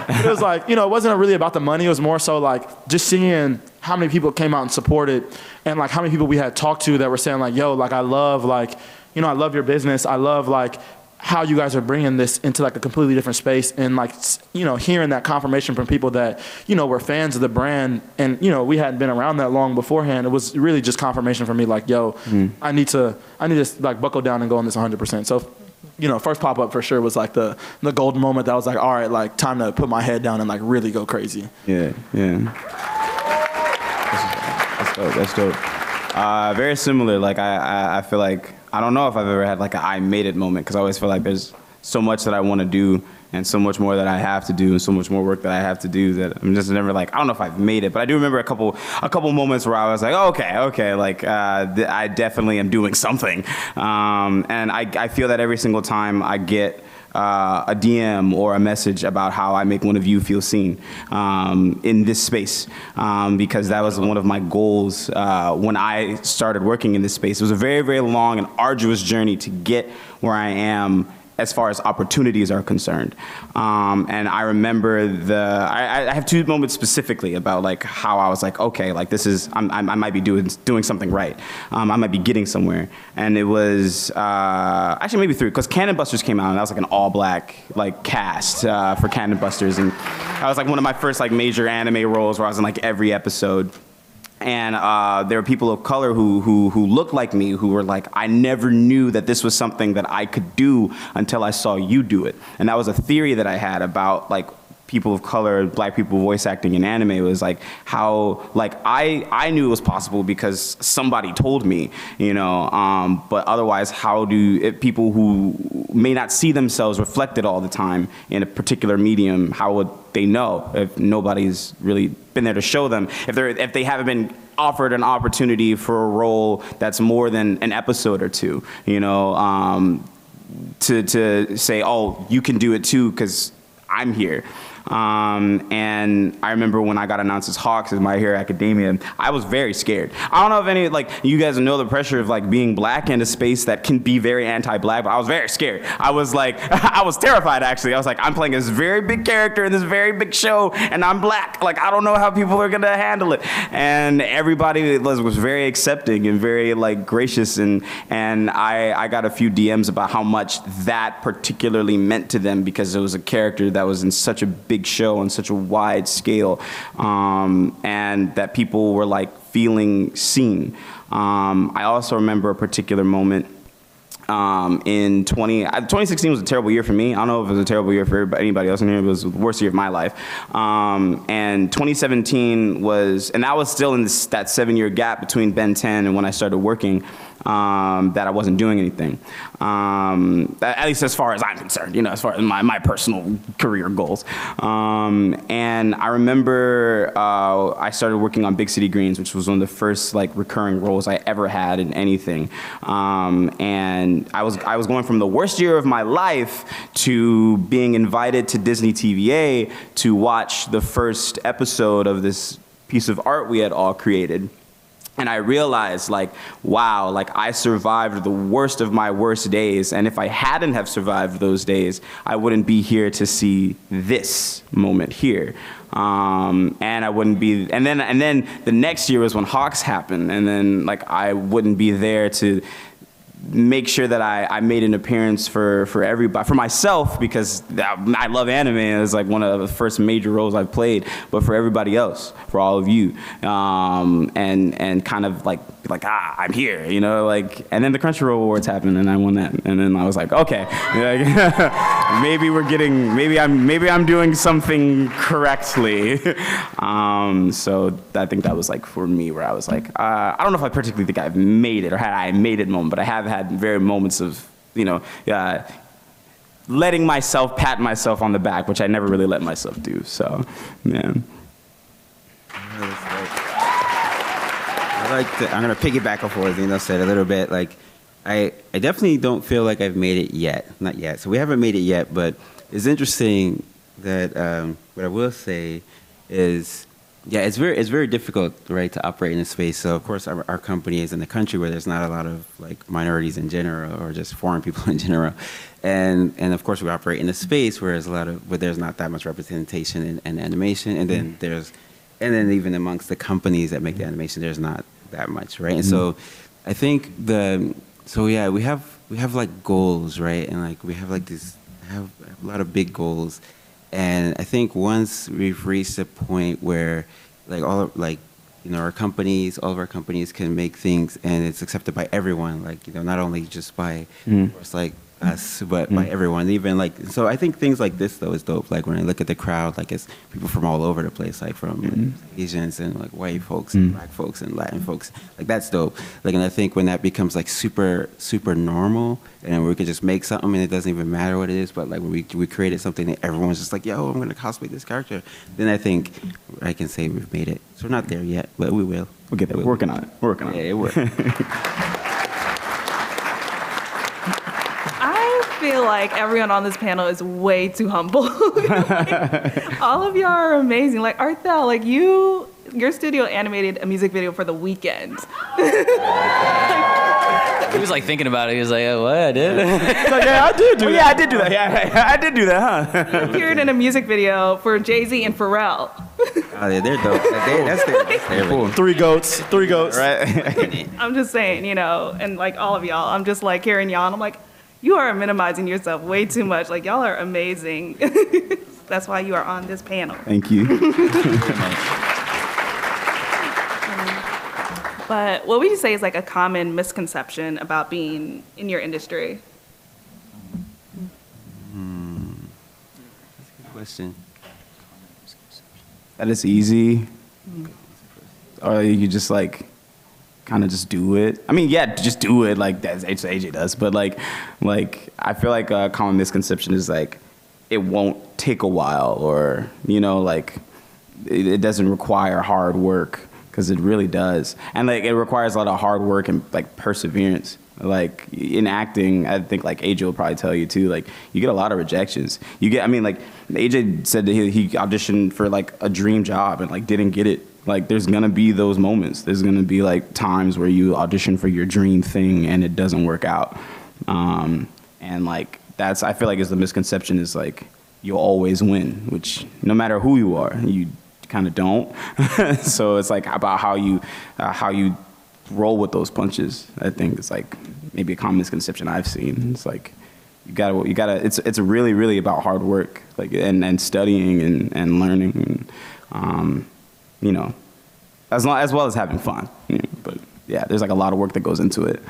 it was like, you know, it wasn't really about the money. It was more so like just seeing how many people came out and supported, and like how many people we had talked to that were saying like, yo, like I love your business. I love like how you guys are bringing this into like a completely different space, and like, you know, hearing that confirmation from people that, you know, were fans of the brand, and, you know, we hadn't been around that long beforehand. It was really just confirmation for me like, yo, I need to like buckle down and go on this 100%. So, you know, first pop-up for sure was like the golden moment that I was like, all right, like time to put my head down and like really go crazy. Yeah. That's dope. Very similar. Like I feel like, I don't know if I've ever had like an I made it moment, because I always feel like there's so much that I want to do and so much more that I have to do and so much more work that I have to do that I'm just never like, I don't know if I've made it, but I do remember a couple moments where I was like, oh, okay, like I definitely am doing something. And I feel that every single time I get a DM or a message about how I make one of you feel seen in this space, because that was one of my goals when I started working in this space. It was a very, very long and arduous journey to get where I am as far as opportunities are concerned. And I remember I have two moments specifically about like how I was like, okay, like this is, I might be doing something right. I might be getting somewhere. And it was, actually maybe three, because Cannon Busters came out, and that was like an all black like cast for Cannon Busters. And that was like one of my first like major anime roles where I was in like every episode. And there were people of color who looked like me, who were like, I never knew that this was something that I could do until I saw you do it. And that was a theory that I had about like people of color, black people voice acting in anime. It was like how, like I knew it was possible because somebody told me, you know, but otherwise how do people who may not see themselves reflected all the time in a particular medium, how would they know if nobody's really been there to show them, if they haven't been offered an opportunity for a role that's more than an episode or two, you know, to say, oh, you can do it too because I'm here. And I remember when I got announced as Hawks as My Hero Academia, I was very scared. I don't know if any, like, you guys know the pressure of, like, being black in a space that can be very anti-black, but I was very scared. I was like, I was terrified, actually. I was like, I'm playing this very big character in this very big show, and I'm black. Like, I don't know how people are gonna handle it. And everybody was very accepting and very, like, gracious, and I got a few DMs about how much that particularly meant to them, because it was a character that was in such a big show on such a wide scale, and that people were, like, feeling seen. I also remember a particular moment in 2016 was a terrible year for me. I don't know if it was a terrible year for anybody else in here. It was the worst year of my life. And 2017 was, and that was still in that 7-year gap between Ben 10 and when I started working, that I wasn't doing anything. At least as far as I'm concerned, you know, as far as my personal career goals. And I remember I started working on Big City Greens, which was one of the first, like, recurring roles I ever had in anything. And I was going from the worst year of my life to being invited to Disney TVA to watch the first episode of this piece of art we had all created. And I realized, like, wow, like, I survived the worst of my worst days. And if I hadn't have survived those days, I wouldn't be here to see this moment here. And I wouldn't be, and then the next year was when Hawks happened. And then, like, I wouldn't be there to make sure that I made an appearance for everybody, for myself, because I love anime. It's like one of the first major roles I've played, but for everybody else, for all of you, and kind of like I'm here, you know, like. And then the Crunchyroll Awards happened, and I won that, and then I was like, okay, maybe I'm doing something correctly. So I think that was, like, for me, where I was like, I don't know if I particularly think I've made it or had I made it moment, but I have had very moments of, you know, letting myself pat myself on the back, which I never really let myself do. So, yeah. I'm gonna piggyback off what Zeno said a little bit. Like, I definitely don't feel like I've made it yet. Not yet. So we haven't made it yet, but it's interesting that what I will say is, yeah, it's very difficult, right, to operate in a space. So of course our company is in a country where there's not a lot of, like, minorities in general, or just foreign people in general, and of course we operate in a space where there's not that much representation in animation, and then even amongst the companies that make the animation, there's not that much, right? And so I think we have like goals, right? And, like, we have, like, have a lot of big goals. And I think once we've reached a point where, like, all of our companies can make things and it's accepted by everyone, like, you know, not only just by, of course, like, us, but by everyone. Even, like, so I think things like this, though, is dope. Like, when I look at the crowd, like, it's people from all over the place, like, from like, Asians and, like, white folks and black folks and Latin folks. Like, that's dope. Like, and I think when that becomes, like, super, super normal, and we can just make something and it doesn't even matter what it is, but, like, when we created something that everyone's just like, yo, I'm going to cosplay this character, then I think I can say we've made it. So we're not there yet, but we will. We'll get there. We're working on it. Yeah, it will. I feel like everyone on this panel is way too humble. Like, all of y'all are amazing. Like, Arthel, like, your studio animated a music video for The Weeknd. He was, like, thinking about it. He was like, oh, what? I did? Like, yeah, I did do that. Yeah, I did do that. Yeah, I did do that, huh? He appeared in a music video for Jay-Z and Pharrell. Oh, yeah, they're dope. That's their Three goats. Right? I'm just saying, you know, and, like, all of y'all, I'm just, like, hearing y'all, and I'm like, you are minimizing yourself way too much. Like, y'all are amazing. That's why you are on this panel. Thank you. But what would you say is, like, a common misconception about being in your industry? That's a good question. That it's easy, or you just, like, kind of just do it. I mean, yeah, just do it, like, as AJ does. But like I feel like a common misconception is, like, it won't take a while, or, you know, like, it doesn't require hard work, because it really does. And, like, it requires a lot of hard work and, like, perseverance. Like in acting, I think like AJ will probably tell you too. Like you get a lot of rejections. You get, I mean, like AJ said that he auditioned for like a dream job and like didn't get it. Like there's gonna be those moments. There's gonna be like times where you audition for your dream thing and it doesn't work out. And like that's, I feel like is the misconception is like you'll always win, which no matter who you are, you kind of don't. So it's like about how you roll with those punches. I think it's like maybe a common misconception I've seen. It's like you gotta. It's really, really about hard work, like and studying and learning, and you know, as well as having fun. You know, but yeah, there's like a lot of work that goes into it.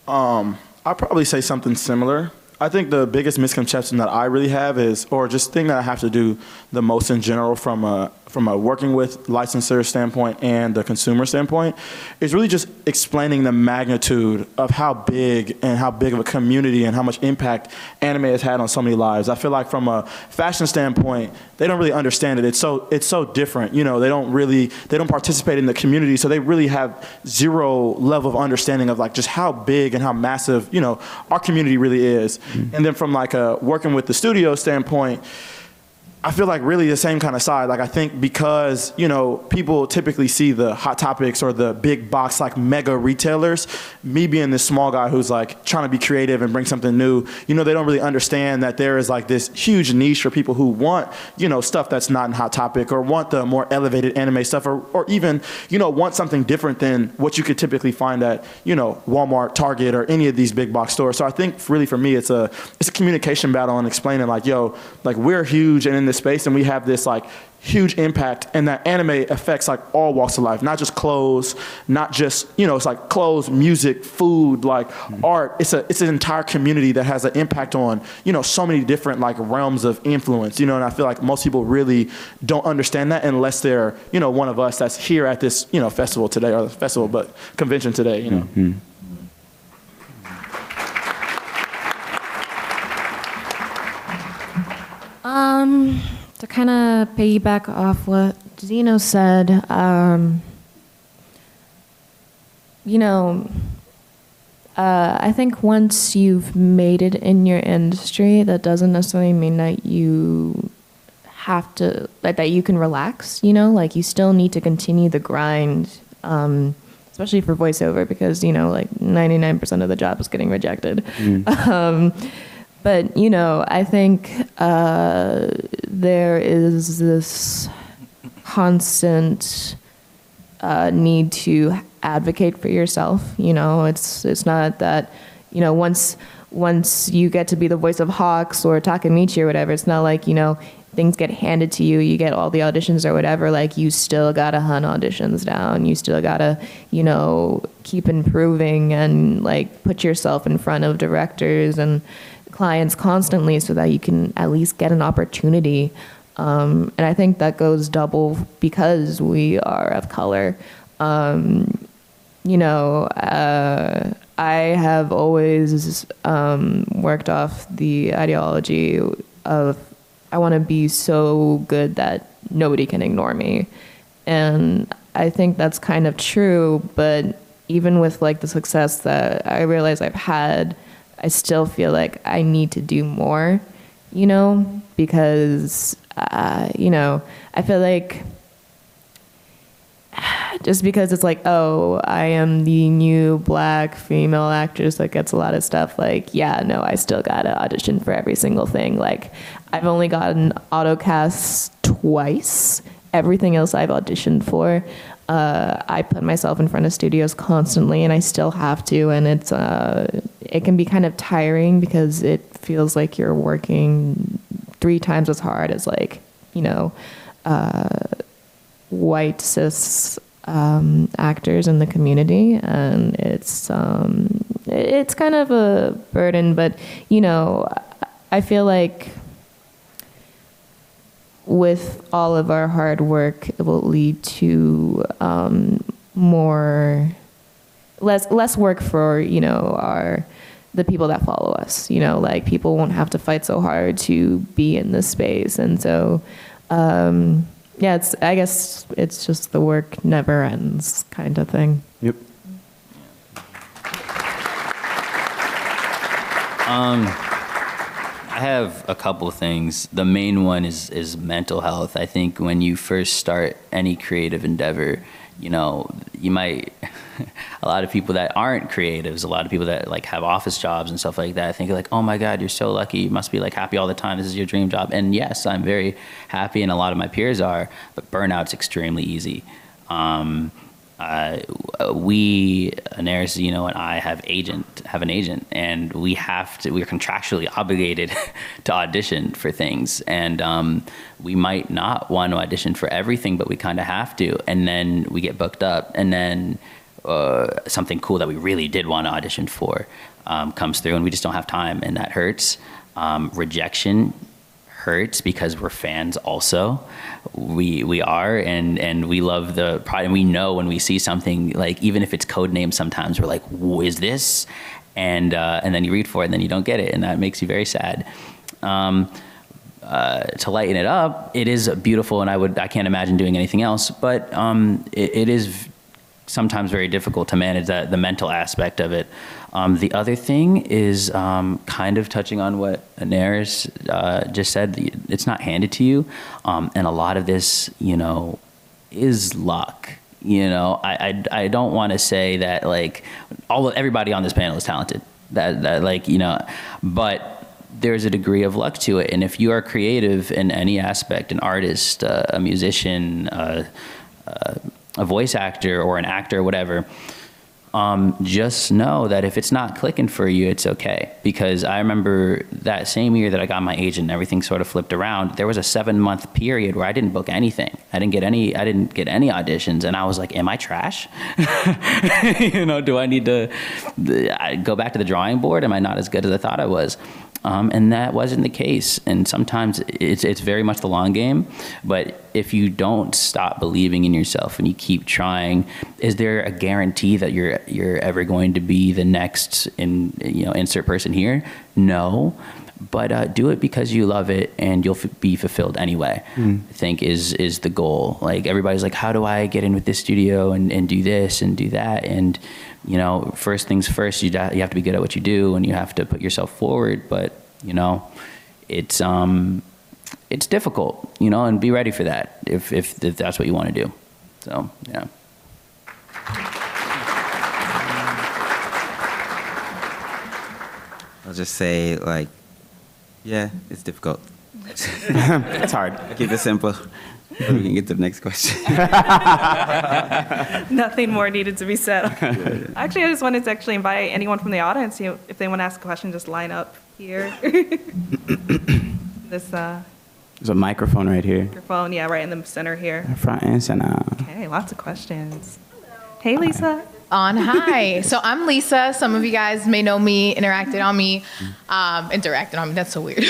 I'd probably say something similar. I think the biggest misconception that I really have is, or just thing that I have to do the most in general from a working with licensor standpoint and the consumer standpoint, is really just explaining the magnitude of how big of a community and how much impact anime has had on so many lives. I feel like from a fashion standpoint, they don't really understand it. It's so different. You know, they don't participate in the community, so they really have zero level of understanding of like just how big and how massive, you know, our community really is. Mm-hmm. And then from like a working with the studio standpoint, I feel like really the same kind of side. Like I think because, you know, people typically see the Hot Topics or the big box like mega retailers, me being this small guy who's like trying to be creative and bring something new, you know, they don't really understand that there is like this huge niche for people who want, you know, stuff that's not in Hot Topic or want the more elevated anime stuff or even, you know, want something different than what you could typically find at, you know, Walmart, Target, or any of these big box stores. So I think really for me, it's a communication battle and explaining like, yo, like we're huge and in this space and we have this like huge impact, and that anime affects like all walks of life, not just clothes, not just, you know, it's like clothes, music, food, like art. It's an entire community that has an impact on, you know, so many different like realms of influence, you know, and I feel like most people really don't understand that unless they're, you know, one of us that's here at this, you know, festival today, or festival, but convention today, you know. Mm-hmm. To kind of piggyback off what Zeno said, you know, I think once you've made it in your industry, that doesn't necessarily mean that you have to, that you can relax, you know, like you still need to continue the grind, especially for voiceover, because, you know, like 99% of the job is getting rejected. But, you know, I think there is this constant need to advocate for yourself. You know, it's not that, you know, once you get to be the voice of Hawks or Takemichi or whatever, it's not like, you know, things get handed to you, you get all the auditions or whatever, like you still gotta hunt auditions down. You still gotta, you know, keep improving and like put yourself in front of directors and clients constantly so that you can at least get an opportunity. And I think that goes double because we are of color. You know, I have always worked off the ideology of I want to be so good that nobody can ignore me. And I think that's kind of true, but even with like the success that I realize I've had, I still feel like I need to do more, you know, because, you know, I feel like just because it's like, oh, I am the new black female actress that gets a lot of stuff, like, yeah, no, I still gotta audition for every single thing. Like, I've only gotten autocast twice. Everything else I've auditioned for, I put myself in front of studios constantly, and I still have to, and it can be kind of tiring because it feels like you're working 3 times as hard as, like, you know, white cis actors in the community, and it's kind of a burden, but, you know, I feel like with all of our hard work, it will lead to less work for, you know, the people that follow us. You know, like people won't have to fight so hard to be in this space, and so yeah, I guess it's just the work never ends kind of thing. Yep. I have a couple things. The main one is mental health. I think when you first start any creative endeavor, you know, you might, a lot of people that aren't creatives, a lot of people that like have office jobs and stuff like that, I think like, oh my God, you're so lucky. You must be like happy all the time. This is your dream job. And yes, I'm very happy, and a lot of my peers are, but burnout's extremely easy. We, Anairis, Zeno, and I have an agent, and we're contractually obligated to audition for things, and we might not want to audition for everything, but we kind of have to, and then we get booked up, and then something cool that we really did want to audition for comes through, and we just don't have time, and that hurts. Rejection hurts because we're fans also. We are, and we love the product, and we know when we see something, like even if it's codenamed, sometimes we're like, is this? And then you read for it and then you don't get it, and that makes you very sad. To lighten it up, it is beautiful, and I can't imagine doing anything else, but it is sometimes very difficult to manage the mental aspect of it. The other thing is kind of touching on what Anairis just said. It's not handed to you, and a lot of this, you know, is luck. You know, I don't want to say that like everybody on this panel is talented. That like, you know, but there's a degree of luck to it, and if you are creative in any aspect, an artist, a musician, a voice actor, or an actor, whatever, just know that if it's not clicking for you, it's okay. Because I remember that same year that I got my agent and everything sort of flipped around, there was a 7-month period where I didn't book anything. I didn't get any auditions, and I was like, am I trash? You know, do I need to go back to the drawing board? Am I not as good as I thought I was? And that wasn't the case. And sometimes it's very much the long game. But if you don't stop believing in yourself and you keep trying, is there a guarantee that you're ever going to be the next insert person here? No. But do it because you love it, and you'll be fulfilled anyway. I think is the goal. Like everybody's like, how do I get in with this studio and do this and do that? And you know, first things first, you have to be good at what you do, and you have to put yourself forward. But you know, it's difficult, you know, and be ready for that if that's what you want to do. So yeah. I'll just say, like, yeah, it's difficult. It's hard. Keep it simple. So we can get to the next question. Nothing more needed to be said. Actually, I just wanted to actually invite anyone from the audience, you know, if they want to ask a question, just line up here. There's a microphone right here. microphone, yeah, right in the center here. Front and center. Okay, lots of questions. Hey, Lisa. Hi. So I'm Lisa. Some of you guys may know me, interacted on me. That's so weird.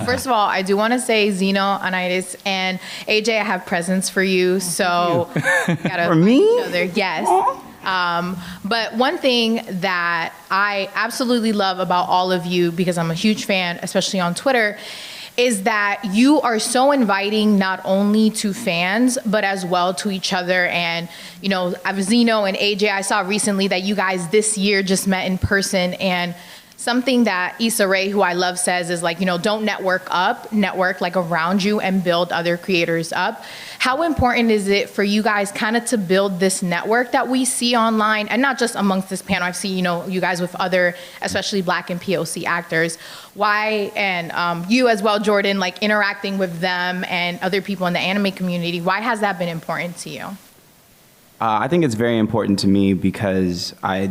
First of all, I do want to say Zeno, Anairis, and AJ, I have presents for you. So gotta For me? each other. Yes. But one thing that I absolutely love about all of you, because I'm a huge fan, especially on Twitter, is that you are so inviting not only to fans, but as well to each other. And, you know, Zeno and AJ, I saw recently that you guys this year just met in person, and something that Issa Rae, who I love, says is like, you know, don't network up, network like around you and build other creators up. How important is it for you guys kind of to build this network that we see online, and not just amongst this panel? I've seen, you know, you guys with other, especially Black and POC actors. Why, and you as well, Jordan, like interacting with them and other people in the anime community, why has that been important to you? I think it's very important to me because I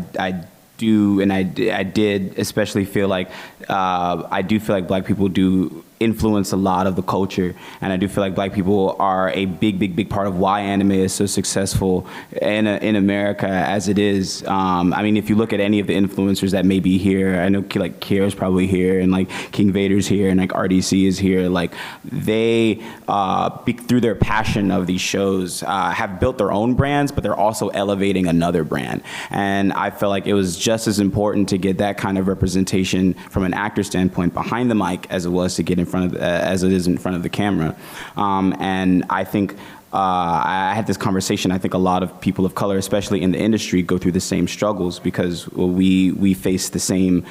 did especially feel like I do feel like Black people do influence a lot of the culture, and I do feel like Black people are a big part of why anime is so successful in America as it is. I mean, if you look at any of the influencers that may be here, I know like Kiera's probably here, and like King Vader's here, and like RDC is here. Like they, through their passion of these shows, have built their own brands, but they're also elevating another brand. And I felt like it was just as important to get that kind of representation from an actor standpoint behind the mic as it was to get in front of as it is in front of the camera. And I think I had this conversation. I think a lot of people of color, especially in the industry, go through the same struggles because we face the same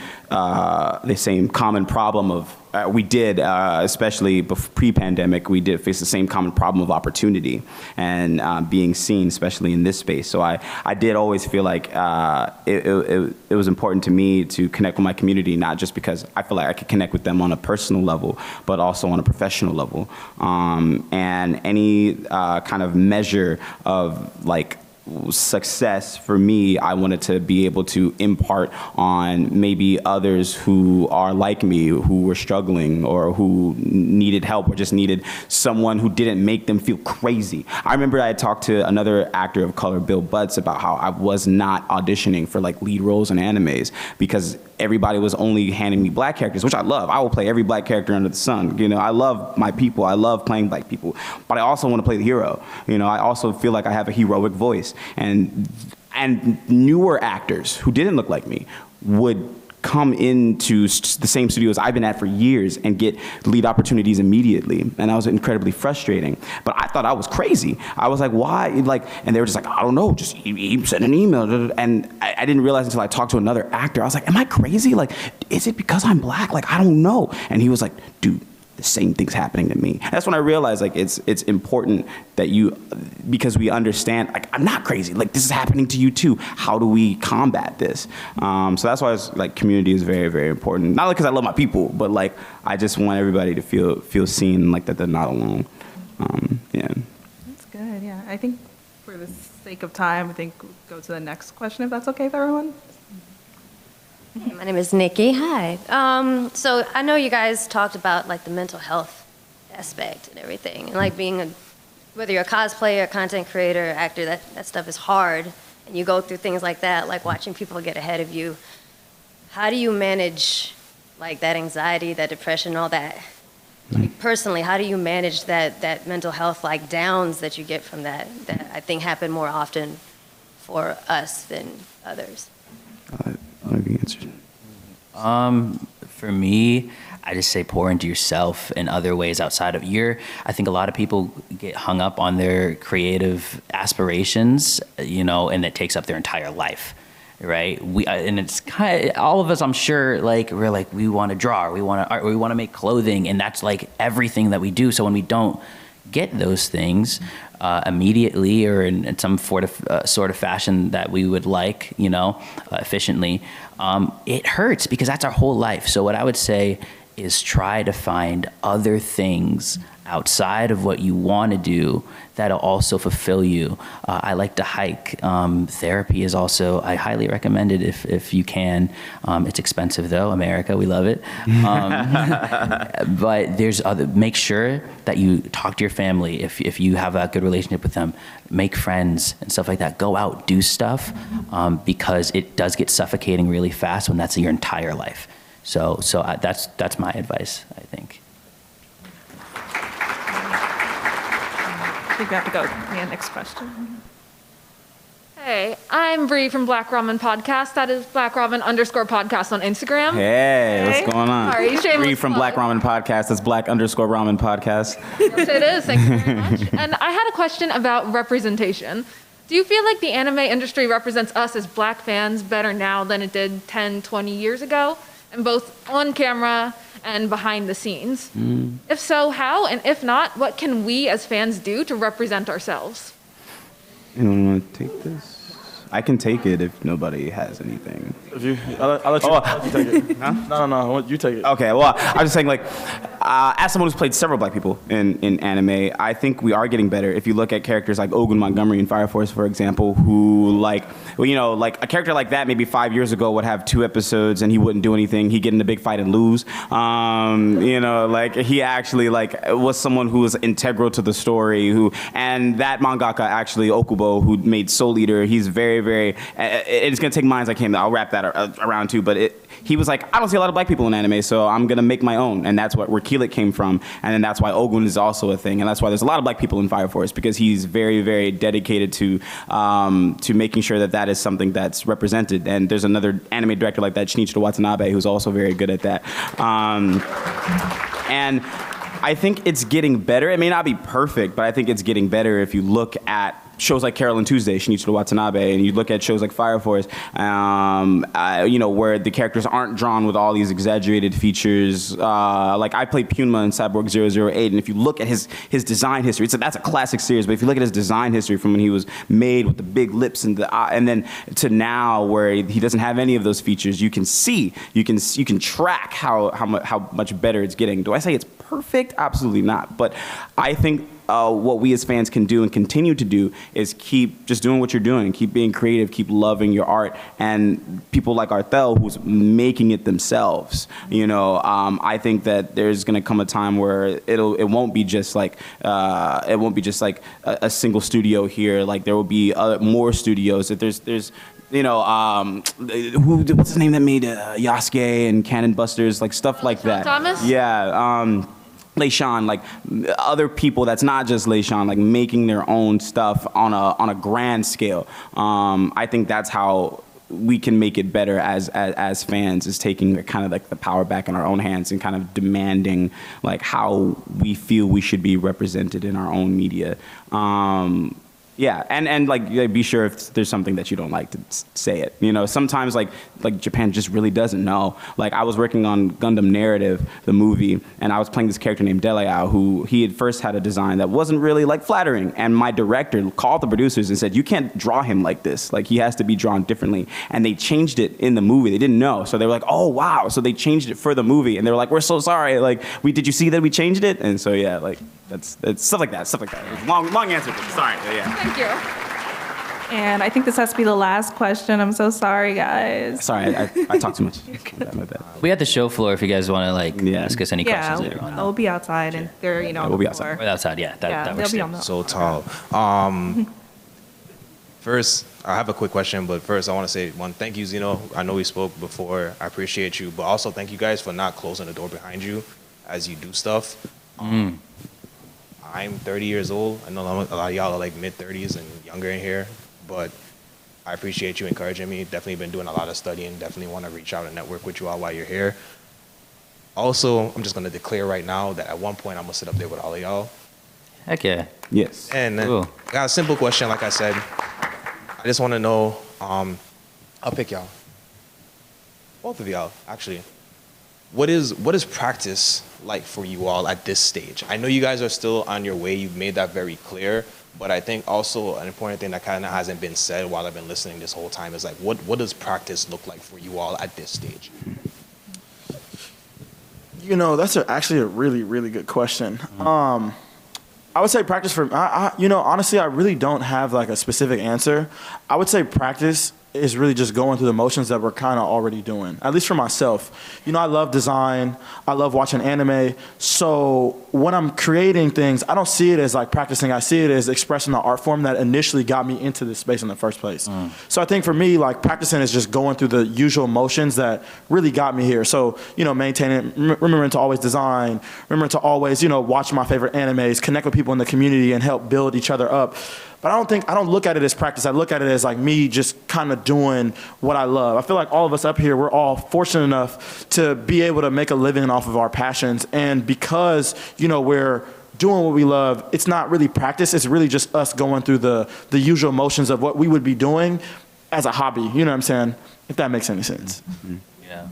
common problem of especially pre-pandemic, we did face the same common problem of opportunity and being seen, especially in this space. So I did always feel like it was important to me to connect with my community, not just because I feel like I could connect with them on a personal level, but also on a professional level. And any kind of measure of like success for me, I wanted to be able to impart on maybe others who are like me, who were struggling or who needed help or just needed someone who didn't make them feel crazy. I remember I had talked to another actor of color, Bill Butts, about how I was not auditioning for like lead roles in animes because everybody was only handing me black characters, which I love. I will play every black character under the sun. You know, I love my people. I love playing black people, but I also want to play the hero. You know, I also feel like I have a heroic voice. And newer actors who didn't look like me would come into the same studios I've been at for years and get lead opportunities immediately. And that was incredibly frustrating. But I thought I was crazy. I was like, why? Like, and they were just like, I don't know, just send an email. And I didn't realize until I talked to another actor. I was like, am I crazy? Like, is it because I'm black? Like, I don't know. And he was like, dude, the same thing's happening to me. And that's when I realized like it's important that because we understand like I'm not crazy, like this is happening to you too. How do we combat this? So that's why it's like community is very, very important. Not like because I love my people, but like I just want everybody to feel seen, like that they're not alone. Yeah. That's good. Yeah, I think for the sake of time, I think we'll go to the next question if that's okay with everyone. Hey, my name is Nikki. Hi. So I know you guys talked about like the mental health aspect and everything, and like being whether you're a cosplayer, content creator, actor, that stuff is hard, and you go through things like that, like watching people get ahead of you. How do you manage like that anxiety, that depression, all that? Like, personally, how do you manage that mental health like downs that you get from that I think happen more often for us than others? Maybe answered. For me, I just say pour into yourself in other ways outside of I think a lot of people get hung up on their creative aspirations, you know, and it takes up their entire life, right? And it's kind of, all of us, I'm sure, like we're like, we want to draw, or we want to art, or we want to make clothing, and that's like everything that we do. So when we don't get those things immediately or in some sort of fashion that we would like, you know, efficiently, it hurts because that's our whole life. So what I would say is try to find other things outside of what you want to do that'll also fulfill you. I like to hike. Therapy is also, I highly recommend it if you can. It's expensive though, America, we love it. But make sure that you talk to your family if you have a good relationship with them. Make friends and stuff like that. Go out, do stuff, because it does get suffocating really fast when that's your entire life. So that's my advice, I think. I think we have to go to the next question. Hey, I'm Bree from Black Ramen Podcast. That is Black Ramen _podcast on Instagram. Hey, what's going on? Sorry, shameless Bree from plug. Black Ramen Podcast. That's Black _Ramen Podcast. Yes, it is. Thank you very much. And I had a question about representation. Do you feel like the anime industry represents us as black fans better now than it did 10, 20 years ago? And both on camera and behind the scenes? If so, how? And if not, what can we as fans do to represent ourselves? Anyone want to take this? I can take it if nobody has anything. I'll let you take it. Huh? No, you take it. Okay, well, I'm just saying, like, as someone who's played several black people in anime, I think we are getting better. If you look at characters like Ogun Montgomery in Fire Force, for example, who, like, well, you know, like a character like that maybe 5 years ago would have 2 episodes and he wouldn't do anything. He'd get in a big fight and lose. You know, like, he actually, like, was someone who was integral to the story, and that mangaka, actually, Okubo, who made Soul Eater, he's very, it's going to take minds like him. I'll wrap that around too, but he was like, I don't see a lot of black people in anime, so I'm going to make my own. And that's where XXXHOLiC came from. And then that's why Ogun is also a thing. And that's why there's a lot of black people in Fire Force, because he's very, very dedicated to making sure that is something that's represented. And there's another anime director like that, Shinichiro Watanabe, who's also very good at that. And I think it's getting better. It may not be perfect, but I think it's getting better if you look at shows like Carol and Tuesday, Shinichiro Watanabe, and you look at shows like Fire Force, where the characters aren't drawn with all these exaggerated features. Like I played Puma in Cyborg 008, and if you look at his design history, that's a classic series, but if you look at his design history from when he was made with the big lips and and then to now where he doesn't have any of those features, you can track how much better it's getting. Do I say it's perfect? Absolutely not. But I think what we as fans can do and continue to do is keep just doing what you're doing, keep being creative, keep loving your art, and people like Arthel, who's making it themselves. I think that there's going to come a time where it won't be just like a single studio here. Like there will be more studios. If there's what's his name that made Yasuke and Cannon Busters, like stuff like that. Thomas? Yeah. Leishan, like other people that's not just Leishan, like making their own stuff on a grand scale. I think that's how we can make it better as fans, is taking kind of like the power back in our own hands and kind of demanding like how we feel we should be represented in our own media. Yeah, and like be sure if there's something that you don't like to say it. Sometimes like Japan just really doesn't know. Like I was working on Gundam Narrative, the movie, and I was playing this character named Deleao, who he had first had a design that wasn't really like flattering. And my director called the producers and said, "You can't draw him like this. Like he has to be drawn differently." And they changed it in the movie. They didn't know, so they were like, "Oh wow!" So they changed it for the movie, and they were like, "We're so sorry. Like did you see that we changed it?" And so yeah, like that's stuff like that. Long answer, but sorry. Yeah. Thank you. And I think this has to be the last question. I'm so sorry, guys. Sorry, I talk too much. My bad. We had the show floor if you guys want to ask us any questions later on. They'll be outside, and they're we'll be outside. We're outside, yeah. That they'll works. be on the So tall. First, I have a quick question, but first I want to say one, thank you, Zeno. I know we spoke before. I appreciate you, but also thank you guys for not closing the door behind you as you do stuff. I'm 30 years old. I know a lot of y'all are like mid-30s and younger in here, but I appreciate you encouraging me. Definitely been doing a lot of studying. Definitely want to reach out and network with you all while you're here. Also, I'm just going to declare right now that at one point I'm going to sit up there with all of y'all. Heck yeah. Yes. And Cool. I got a simple question, like I said. I just want to know, I'll pick y'all. Both of y'all, actually. What is practice like for you all at this stage? I know you guys are still on your way. You've made that very clear. But I think also an important thing that kind of hasn't been said while I've been listening this whole time is like, what does practice look like for you all at this stage? That's actually a really, really good question. I would say practice for, honestly, I really don't have like a specific answer. I would say practice is really just going through the motions that we're kind of already doing, at least for myself. I love design. I love watching anime. So when I'm creating things, I don't see it as like practicing. I see it as expressing the art form that initially got me into this space in the first place. So I think for me, like practicing is just going through the usual motions that really got me here. So, maintaining, remembering to always design, remembering to always, watch my favorite animes, connect with people in the community and help build each other up. But I don't look at it as practice. I look at it as like me just kind of doing what I love. I feel like all of us up here, we're all fortunate enough to be able to make a living off of our passions. And because, we're doing what we love, it's not really practice. It's really just us going through the usual motions of what we would be doing as a hobby. You know what I'm saying? If that makes any sense. Yeah.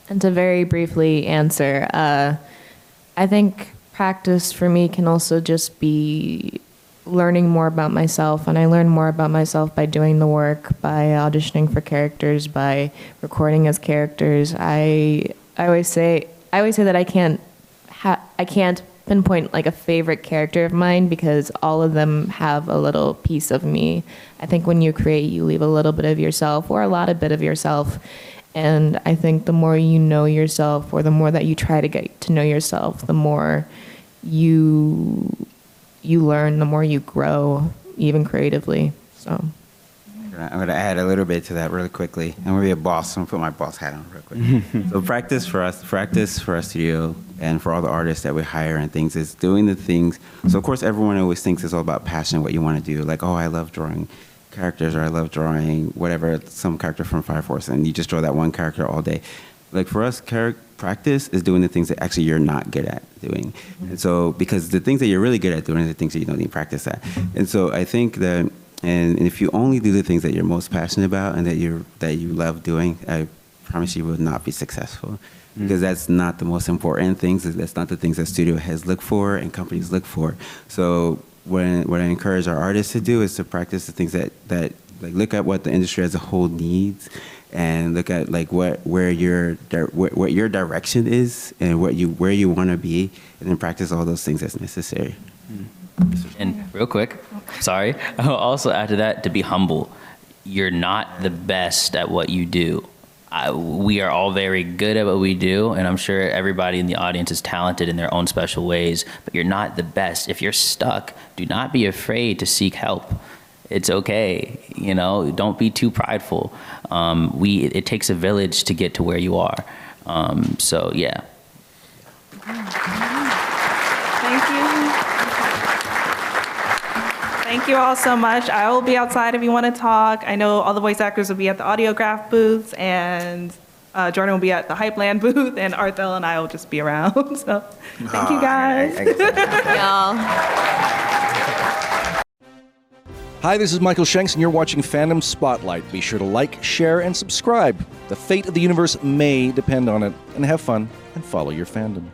And to very briefly answer, I think practice for me can also just be learning more about myself, and I learn more about myself by doing the work, by auditioning for characters, by recording as characters. I always say that I can't pinpoint like a favorite character of mine because all of them have a little piece of me. I think when you create, you leave a little bit of yourself or a lot of bit of yourself. And I think the more you know yourself, or the more that you try to get to know yourself, the more you learn, the more you grow, even creatively. So I'm going to add a little bit to that really quickly. I'm going to be a boss. I'm going to put my boss hat on real quick. So practice for our studio and for all the artists that we hire and things is doing the things. So, of course, everyone always thinks it's all about passion, what you want to do. Like, oh, I love drawing characters, or I love drawing whatever, some character from Fire Force, and you just draw that one character all day. like for us, practice is doing the things that actually you're not good at doing. And so, because the things that you're really good at doing are the things that you don't need practice at. And so I think that, and if you only do the things that you're most passionate about and that you love doing, I promise you will not be successful. Because that's not the most important things. That's not the things that studio heads look for and companies look for. So what I encourage our artists to do is to practice the things that like look at what the industry as a whole needs, and look at like where your direction is and where you want to be, and then practice all those things that's necessary. And real quick, sorry, I'll also add to that to be humble. You're not the best at what you do. We are all very good at what we do, and I'm sure everybody in the audience is talented in their own special ways, but you're not the best. If you're stuck, do not be afraid to seek help. It's okay, you know, don't be too prideful. It takes a village to get to where you are. So yeah. Thank you. Thank you all so much. I will be outside if you want to talk. I know all the voice actors will be at the Audiograph booths, and Jordan will be at the Hypeland booth, and Arthel and I will just be around. So thank you guys. Y'all. Hi, this is Michael Shanks, and you're watching Fandom Spotlight. Be sure to like, share, and subscribe. The fate of the universe may depend on it. And have fun and follow your fandom.